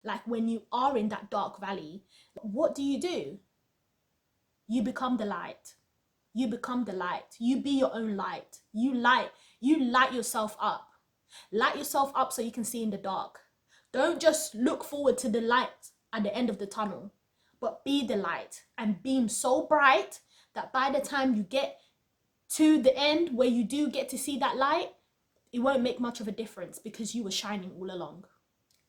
Like when you are in that dark valley, what do? You become the light. You become the light. You be your own light. You light yourself up. Light yourself up so you can see in the dark. Don't just look forward to the light at the end of the tunnel, but be the light and beam so bright that by the time you get to the end where you do get to see that light, it won't make much of a difference because you were shining all along.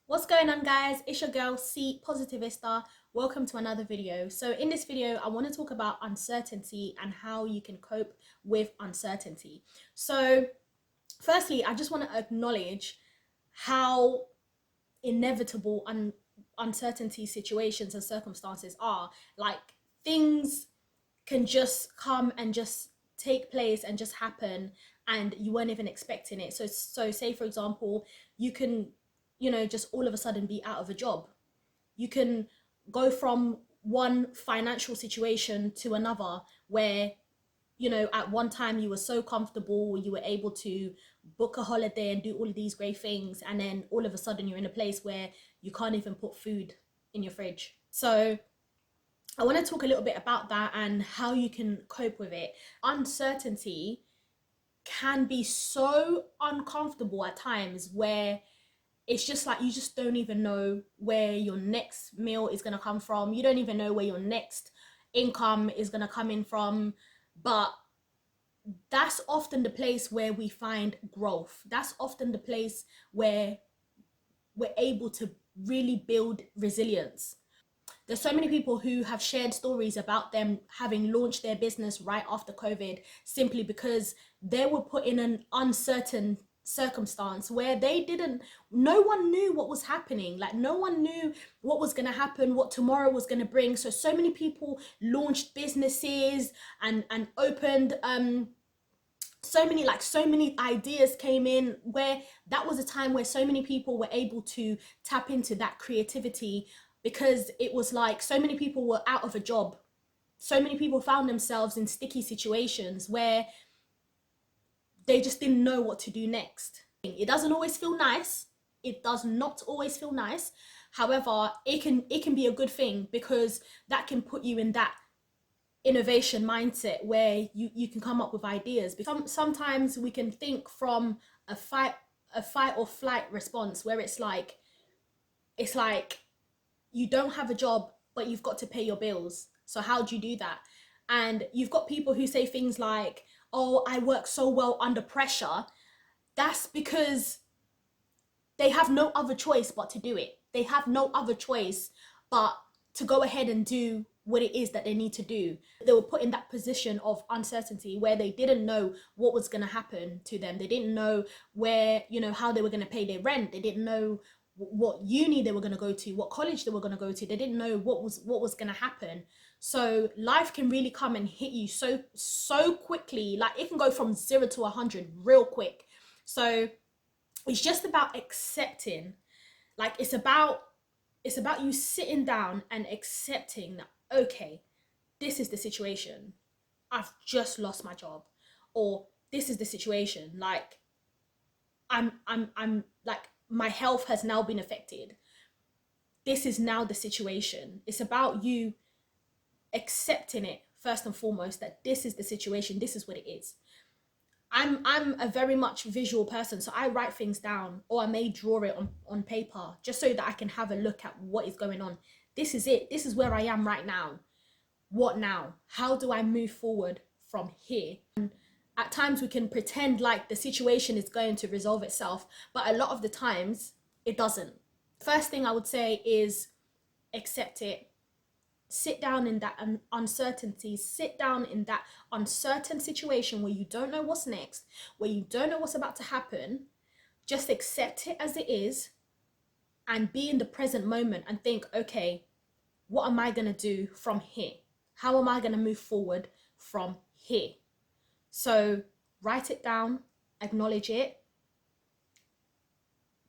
What's going on, guys? It's your girl C-Positivista. Welcome to another video. So in this video, I want to talk about uncertainty and how you can cope with uncertainty. So firstly, I just want to acknowledge how inevitable uncertainty situations and circumstances are. Like, things can just come and just take place and just happen and you weren't even expecting it. So say for example, you can, just all of a sudden be out of a job. You can go from one financial situation to another where, at one time you were so comfortable, you were able to book a holiday and do all of these great things, and then all of a sudden you're in a place where you can't even put food in your fridge. So I want to talk a little bit about that and how you can cope with it. Uncertainty can be so uncomfortable at times where it's just like you just don't even know where your next meal is going to come from. You don't even know where your next income is going to come in from. But that's often the place where we find growth. That's often the place where we're able to really build resilience. There's so many people who have shared stories about them having launched their business right after COVID simply because they were put in an uncertain circumstance where no one knew what was happening. Like, no one knew what was going to happen, what tomorrow was going to bring. So many people launched businesses and opened so many ideas came in, where that was a time where so many people were able to tap into that creativity, because it was like so many people were out of a job. So many people found themselves in sticky situations where they just didn't know what to do next. It doesn't always feel nice. It does not always feel nice. However, it can be a good thing, because that can put you in that innovation mindset where you can come up with ideas. Sometimes we can think from a fight or flight response, where it's like you don't have a job but you've got to pay your bills. So how do you do that? And you've got people who say things like, oh, I work so well under pressure. That's because they have no other choice but to do it. They have no other choice but to go ahead and do what it is that they need to do. They were put in that position of uncertainty where they didn't know what was going to happen to them. They didn't know where, how they were going to pay their rent. They didn't know what uni they were going to go to, what college they were going to go to. They didn't know what was going to happen. So life can really come and hit you so quickly. Like, it can go from 0 to 100 real quick. So it's just about accepting. Like, it's about you sitting down and accepting that, okay, this is the situation. I've just lost my job. Or this is the situation. Like, I'm like, my health has now been affected. This is now the situation. It's about you accepting it first and foremost, that this is the situation, this is what it is. I'm a very much visual person, so I write things down, or I may draw it on paper just so that I can have a look at what is going on. This is it. This is where I am right now. What now? How do I move forward from here? And at times we can pretend like the situation is going to resolve itself, but a lot of the times it doesn't. First thing I would say is accept it. Sit down in that uncertainty. Sit down in that uncertain situation where you don't know what's next, where you don't know what's about to happen. Just accept it as it is and be in the present moment and think, okay, what am I going to do from here? How am I going to move forward from here? So write it down, acknowledge it,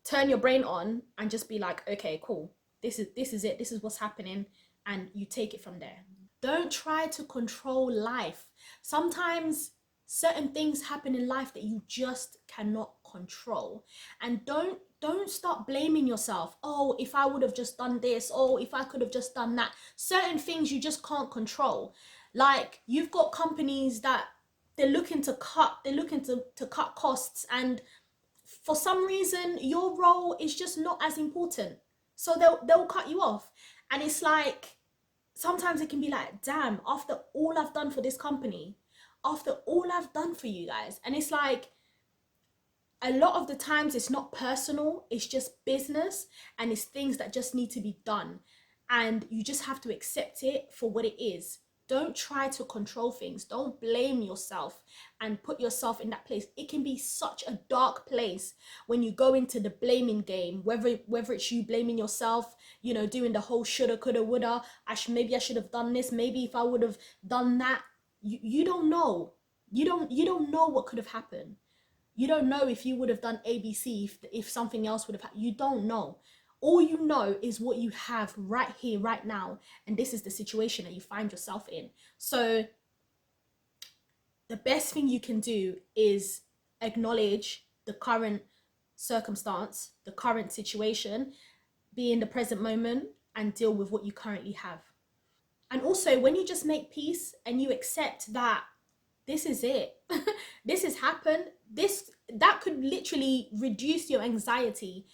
turn your brain on and just be like, okay, cool. This is it. This is what's happening. And you take it from there. Don't try to control life. Sometimes certain things happen in life that you just cannot control. And don't don't start blaming yourself. Oh, if I would have just done this, oh, if I could have just done that. Certain things you just can't control. Like, you've got companies that they're looking to cut costs, and for some reason your role is just not as important. So they'll cut you off. And it's like, sometimes it can be like, damn, after all I've done for this company, after all I've done for you guys. And it's like, a lot of the times it's not personal, it's just business, and it's things that just need to be done. And you just have to accept it for what it is. Don't try to control things. Don't blame yourself and put yourself in that place. It can be such a dark place when you go into the blaming game, whether it's you blaming yourself, you know, doing the whole shoulda, coulda, woulda. Maybe I should have done this. Maybe if I would have done that. You don't know. You don't know what could have happened. You don't know if you would have done ABC, if something else would have happened. You don't know. All you know is what you have right here, right now. And this is the situation that you find yourself in. So the best thing you can do is acknowledge the current circumstance, the current situation, be in the present moment, and deal with what you currently have. And also, when you just make peace and you accept that this is it, this has happened, that could literally reduce your anxiety.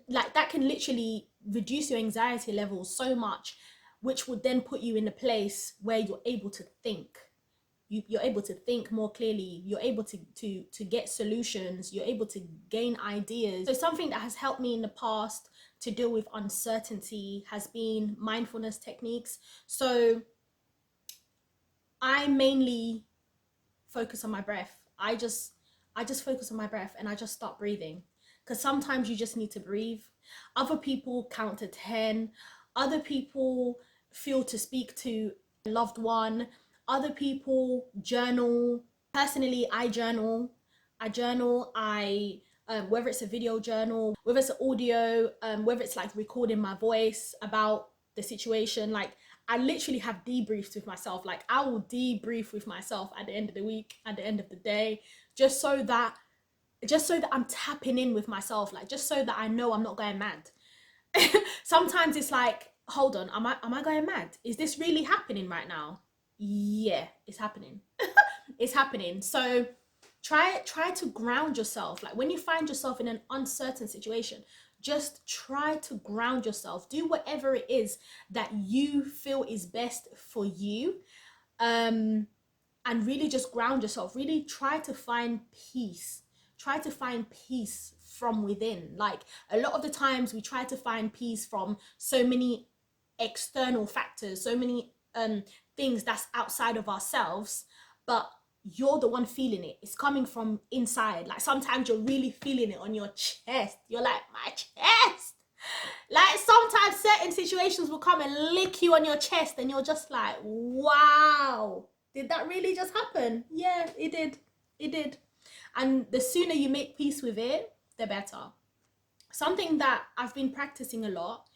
Like, that can literally reduce your anxiety levels so much, which would then put you in a place where you're able to think. You're able to think more clearly. You're able to get solutions. You're able to gain ideas. So something that has helped me in the past to deal with uncertainty has been mindfulness techniques. So I mainly focus on my breath. I just focus on my breath, and I just start breathing, because sometimes you just need to breathe. Other people count to 10. Other people feel to speak to a loved one. Other people journal. Personally, I journal. Whether it's a video journal, whether it's an audio, whether it's like recording my voice about the situation. Like, I literally have debriefs with myself. Like, I will debrief with myself at the end of the week, at the end of the day, just so that I'm tapping in with myself, like, just so that I know I'm not going mad. Sometimes it's like, hold on, am I going mad? Is this really happening right now? Yeah, it's happening. It's happening. So try to ground yourself. Like, when you find yourself in an uncertain situation, just try to ground yourself. Do whatever it is that you feel is best for you, and really just ground yourself. Really try to find peace. Try to find peace from within. Like, a lot of the times we try to find peace from so many external factors, so many things that's outside of ourselves, but you're the one feeling it. It's coming from inside. Like, sometimes you're really feeling it on your chest. You're like, my chest. Like, sometimes certain situations will come and lick you on your chest, and you're just like, wow, did that really just happen? Yeah, it did. It did. And the sooner you make peace with it, the better. Something that I've been practicing a lot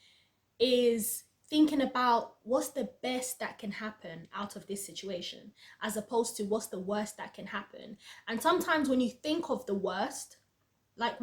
is thinking about what's the best that can happen out of this situation, as opposed to what's the worst that can happen. And sometimes when you think of the worst, like,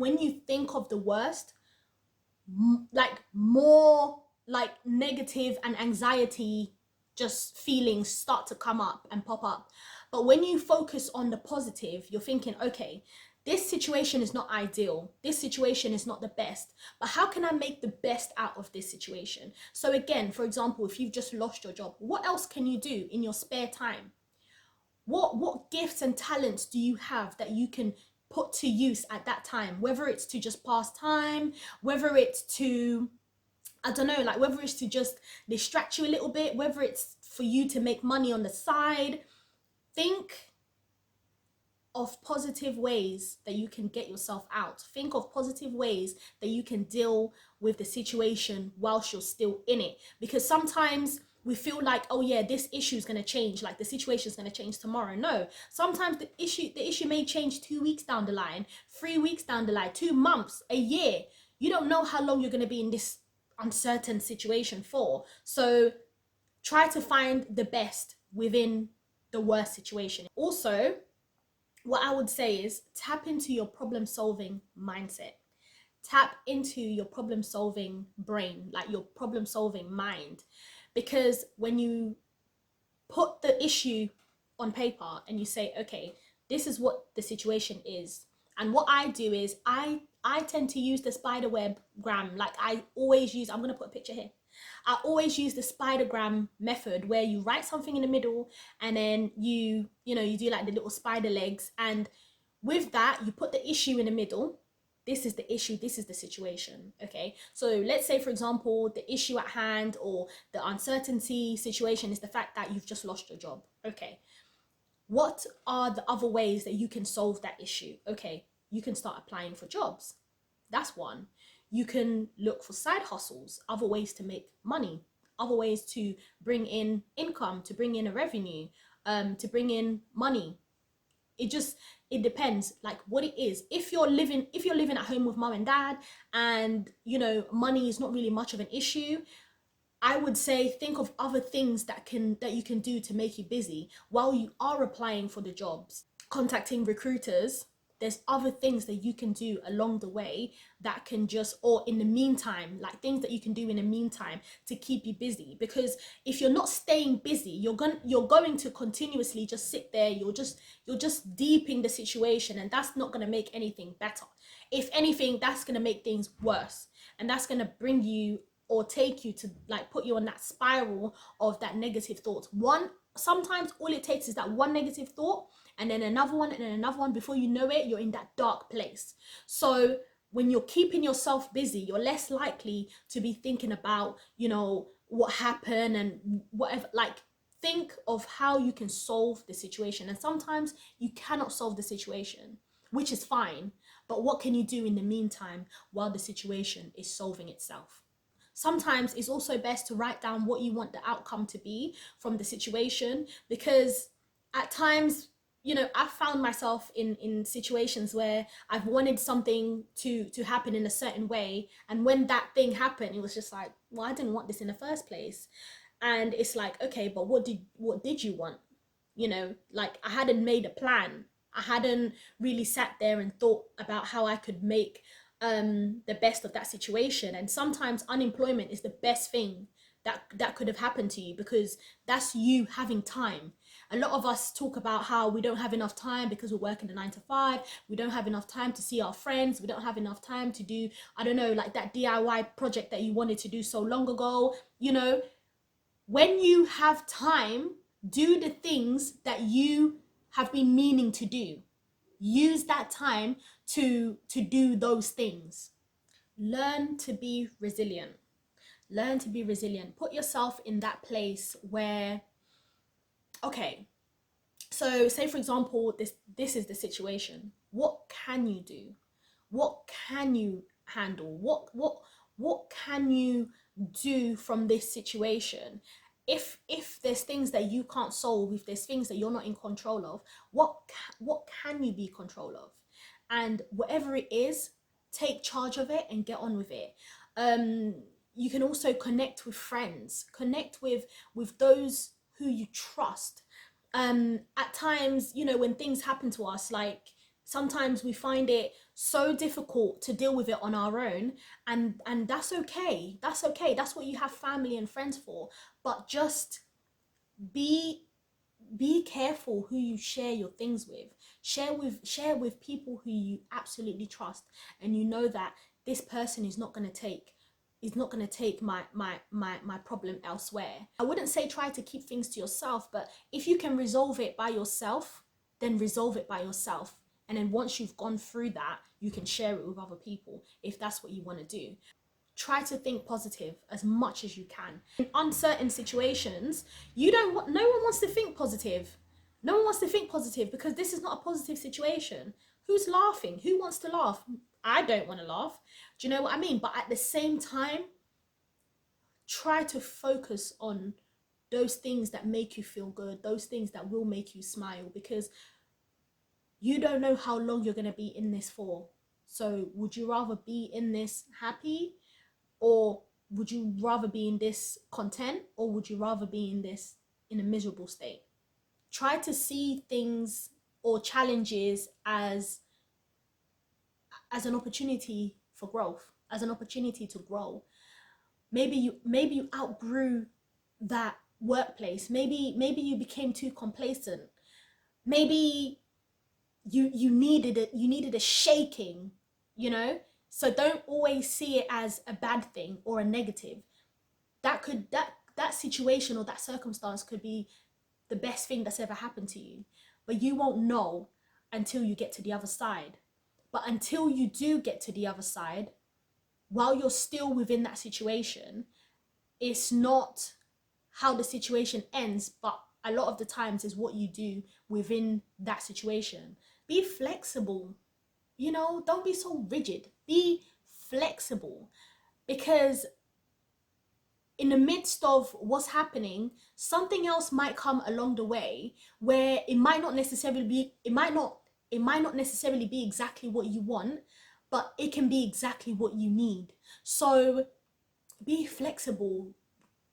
like, more like negative and anxiety just feelings start to come up and pop up. But when you focus on the positive, you're thinking, okay, this situation is not ideal, this situation is not the best, but how can I make the best out of this situation? So again, for example, if you've just lost your job, what else can you do in your spare time? What gifts and talents do you have that you can put to use at that time? Whether it's to just pass time, whether it's to, I don't know, like, whether it's to just distract you a little bit, whether it's for you to make money on the side. Think of positive ways that you can get yourself out. Think of positive ways that you can deal with the situation whilst you're still in it. Because sometimes we feel like, oh yeah, this issue is going to change, like the situation is going to change tomorrow. No, sometimes the issue may change 2 weeks down the line, 3 weeks down the line, 2 months, a year. You don't know how long you're going to be in this uncertain situation for. So try to find the best within the worst situation. Also, what I would say is tap into your problem solving mindset. tap into your problem solving brain, like your problem solving mind. Because when you put the issue on paper and you say, okay, this is what the situation is. And what I do is I tend to use the spiderweb gram. Like I always use, I'm going to put a picture here. I always use the spidergram method, where you write something in the middle and then you do like the little spider legs. And with that, you put the issue in the middle. This is the issue, this is the situation. Okay, so let's say, for example, the issue at hand or the uncertainty situation is the fact that you've just lost your job. Okay, what are the other ways that you can solve that issue? Okay, you can start applying for jobs. That's one. You can look for side hustles, other ways to make money, other ways to bring in income, to bring in a revenue, to bring in money. It depends like what it is. If you're living at home with mom and dad, and money is not really much of an issue, I would say think of other things that you can do to make you busy while you are applying for the jobs, contacting recruiters. There's other things that you can do along the way that can or in the meantime, like things that you can do in the meantime to keep you busy. Because if you're not staying busy, you're going to continuously just sit there. You're just deep in the situation, and that's not going to make anything better. If anything, that's going to make things worse, and that's going to bring you or take you to like put you on that spiral of that negative thought. Sometimes all it takes is that one negative thought, and then another one, and then another one. Before you know it, you're in that dark place. So when you're keeping yourself busy, you're less likely to be thinking about, what happened and whatever. Like, think of how you can solve the situation. And sometimes you cannot solve the situation, which is fine. But what can you do in the meantime while the situation is solving itself? Sometimes it's also best to write down what you want the outcome to be from the situation, because at times, I've found myself in situations where I've wanted something to happen in a certain way, and when that thing happened, it was just like, well, I didn't want this in the first place. And it's like, okay, but what did you want? Like, I hadn't made a plan. I hadn't really sat there and thought about how I could make the best of that situation. And sometimes unemployment is the best thing that could have happened to you, because that's you having time. A lot of us talk about how we don't have enough time because we're working a 9 to 5. We don't have enough time to see our friends. We don't have enough time to do, I don't know, like that DIY project that you wanted to do so long ago. When you have time, do the things that you have been meaning to do. Use that time to do those things. Learn to be resilient. Learn to be resilient. Put yourself in that place where, okay, so say for example, this is the situation. What can you do? What can you handle? What can you do from this situation? If there's things that you can't solve, if there's things that you're not in control of, what can you be control of? And whatever it is, take charge of it and get on with it. You can also connect with friends, connect with those who you trust. At times, when things happen to us, like sometimes we find it so difficult to deal with it on our own, and that's okay. That's okay. That's what you have family and friends for. But just be careful who you share your things with. Share with people who you absolutely trust, and that this person is not going to take my problem elsewhere. I wouldn't say try to keep things to yourself, but if you can resolve it by yourself, then resolve it by yourself. And then once you've gone through that, you can share it with other people if that's what you want to do. Try to think positive as much as you can. In uncertain situations, no one wants to think positive. No one wants to think positive because this is not a positive situation. Who's laughing? Who wants to laugh? I don't want to laugh. Do you know what I mean? But at the same time, try to focus on those things that make you feel good, those things that will make you smile, because you don't know how long you're going to be in this for. So would you rather be in this happy, or would you rather be in this content, or would you rather be in this in a miserable state? Try to see things or challenges as an opportunity for growth, as an opportunity to grow. Maybe you outgrew that workplace. Maybe you became too complacent. Maybe you needed a shaking, you know? So don't always see it as a bad thing or a negative. That situation or that circumstance could be the best thing that's ever happened to you, but you won't know until you get to the other side. But until you do get to the other side, while you're still within that situation, it's not how the situation ends, but a lot of the times is what you do within that situation. Be flexible, you know, don't be so rigid. Be flexible, because in the midst of what's happening, something else might come along the way where it might not necessarily be, it might not necessarily be exactly what you want, but it can be exactly what you need. So be flexible.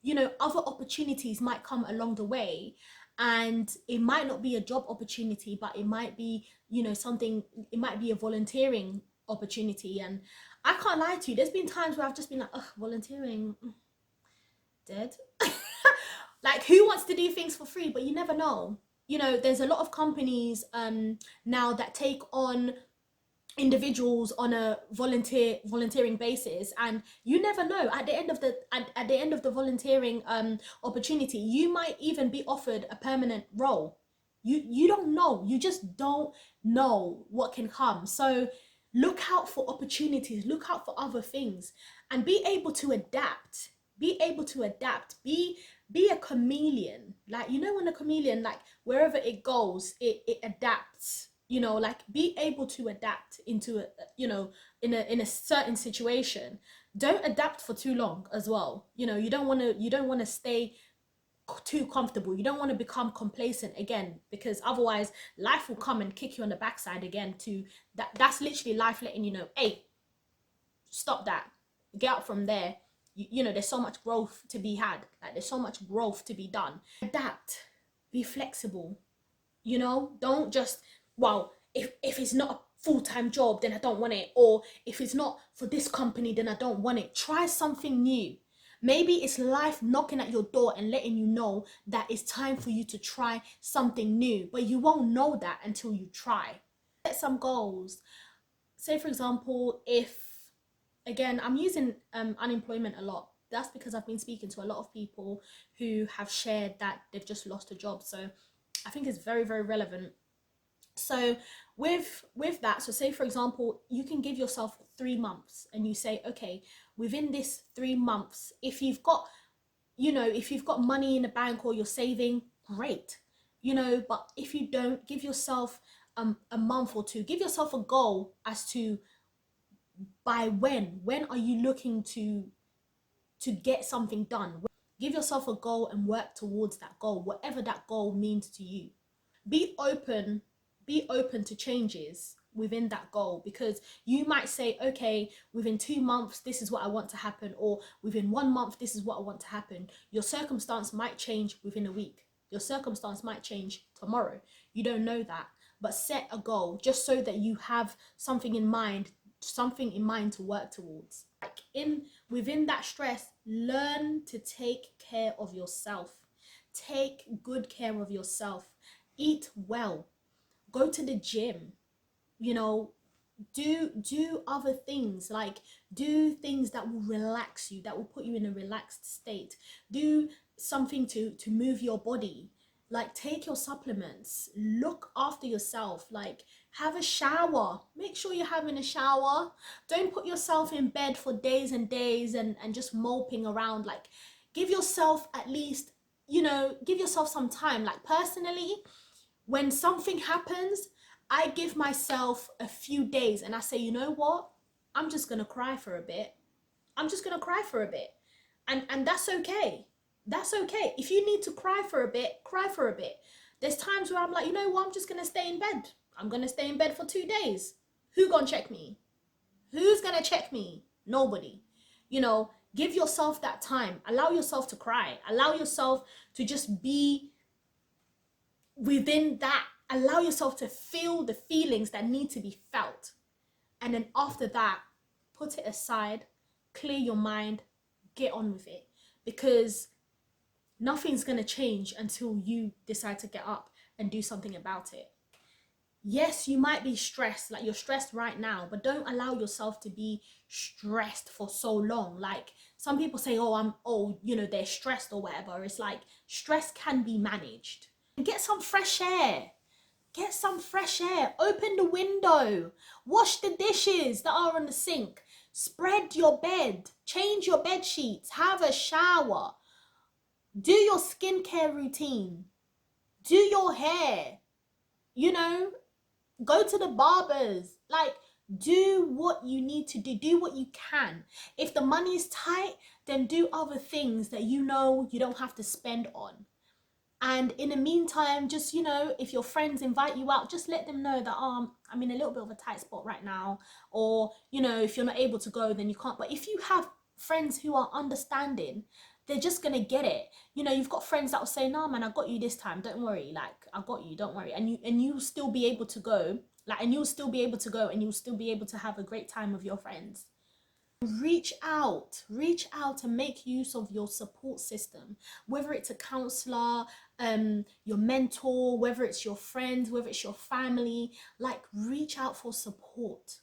You know, other opportunities might come along the way, and it might not be a job opportunity, but it might be, you know, something, it might be a volunteering opportunity. And I can't lie to you, there's been times where I've just been like, ugh, volunteering, dead. Like, who wants to do things for free? But you never know. You know, there's a lot of companies now that take on individuals on a volunteering basis, and you never know, at the end of the volunteering opportunity, you might even be offered a permanent role. You don't know, you just don't know what can come. So look out for opportunities, look out for other things, and be able to adapt. Be a chameleon. Like, you know, when a chameleon, like, wherever it goes, it adapts. You know, like, be able to adapt into a, you know, in a certain situation. Don't adapt for too long as well. You know, you don't want to stay too comfortable. You don't want to become complacent again, because otherwise life will come and kick you on the backside again. To that's literally life letting you know, hey, stop that, get out from there. You know, there's so much growth to be had. Like, there's so much growth to be done. Adapt, be flexible. You know, don't just, well, if it's not a full-time job, then I don't want it, or if it's not for this company, then I don't want it. Try something new. Maybe it's life knocking at your door and letting you know that it's time for you to try something new, but you won't know that until you try. Set some goals. Say, for example, if, again, I'm using unemployment a lot. That's because I've been speaking to a lot of people who have shared that they've just lost a job. So I think it's very, very relevant. So with that, so say, for example, you can give yourself 3 months, and you say, okay, within this 3 months, if you've got, you know, if you've got money in the bank or you're saving, great, you know. But if you don't, give yourself a month or two. Give yourself a goal as to by when are you looking to get something done. Give yourself a goal and work towards that goal, whatever that goal means to you. Be open to changes within that goal, because you might say, okay, within 2 months this is what I want to happen, or within 1 month this is what I want to happen. Your circumstance might change within a week, your circumstance might change tomorrow. You don't know that. But set a goal, just so that you have something in mind to work towards. Like, within that stress, learn to take care of yourself. Take good care of yourself. Eat well. Go to the gym. You know, do other things. Like, do things that will relax you, that will put you in a relaxed state. Do something to move your body. Like, take your supplements, look after yourself. Like, have a shower, make sure you're having a shower. Don't put yourself in bed for days and days and just moping around. Like, give yourself at least, you know, give yourself some time. Like, personally, when something happens, I give myself a few days and I say, you know what, I'm just gonna cry for a bit. I'm just gonna cry for a bit. And that's okay. That's okay. If you need to cry for a bit, cry for a bit. There's times where I'm like, you know what, I'm just gonna stay in bed. I'm gonna stay in bed for 2 days. Who gonna check me? Who's gonna check me? Nobody. You know, give yourself that time. Allow yourself to cry. Allow yourself to just be within that. Allow yourself to feel the feelings that need to be felt. And then after that, put it aside, clear your mind, get on with it, because nothing's going to change until you decide to get up and do something about it. Yes, you might be stressed, like you're stressed right now, but don't allow yourself to be stressed for so long. Like some people say, they're stressed or whatever. It's like stress can be managed. Get some fresh air. Get some fresh air. Open the window. Wash the dishes that are on the sink. Spread your bed. Change your bed sheets. Have a shower. Do your skincare routine. Do your hair. Go to the barbers. Like, do what you need to do. Do what you can. If the money is tight, then do other things that you don't have to spend on. And in the meantime, just, if your friends invite you out, just let them know that, I'm in a little bit of a tight spot right now. Or, if you're not able to go, then you can't. But if you have friends who are understanding, they're just going to get it. You've got friends that will say, no, man, I got you this time. Don't worry. Like, I got you. Don't worry. And you'll still be able to go. And you'll still be able to have a great time with your friends. Reach out and make use of your support system, whether it's a counselor, your mentor, whether it's your friends, whether it's your family. Like, reach out for support.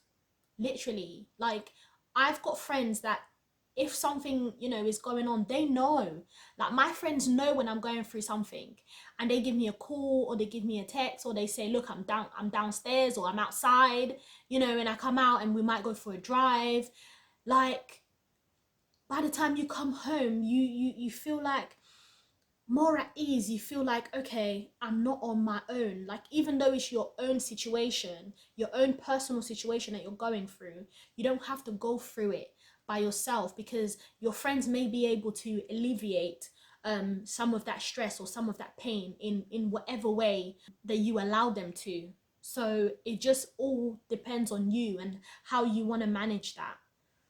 Literally, like, I've got friends that if something is going on, they know. Like, my friends know when I'm going through something, and they give me a call or they give me a text, or they say, look, I'm downstairs or I'm outside, and I come out and we might go for a drive. Like, by the time you come home, you feel like more at ease. You feel like, okay, I'm not on my own. Like, even though it's your own situation, your own personal situation that you're going through, you don't have to go through it by yourself, because your friends may be able to alleviate some of that stress or some of that pain in whatever way that you allow them to. So it just all depends on you and how you want to manage that.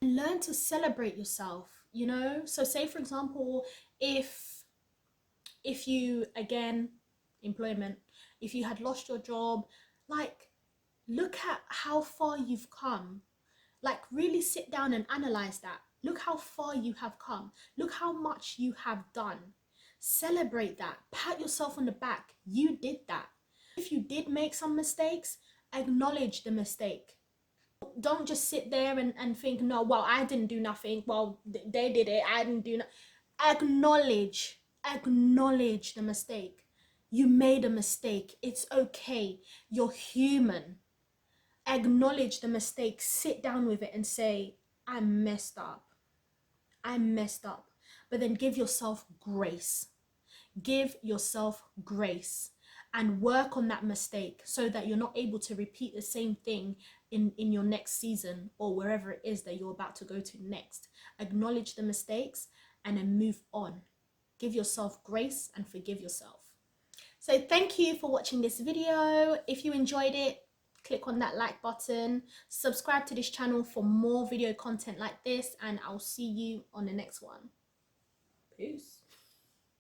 Learn to celebrate yourself. So say, for example, if you, again, employment, if you had lost your job, like, look at how far you've come. Like, really sit down and analyze that. Look how far you have come. Look how much you have done. Celebrate that. Pat yourself on the back. You did that. If you did make some mistakes, acknowledge the mistake. Don't just sit there and think, no, well, I didn't do nothing. Well, they did it. I didn't do nothing. Acknowledge the mistake. You made a mistake. It's okay. You're human. Acknowledge the mistake. Sit down with it and say, I messed up. But then give yourself grace. Give yourself grace and work on that mistake so that you're not able to repeat the same thing in your next season or wherever it is that you're about to go to next. Acknowledge the mistakes and then move on. Give yourself grace and forgive yourself. So thank you for watching this video. If you enjoyed it, click on that like button. Subscribe to this channel for more video content like this, and I'll see you on the next one. Peace.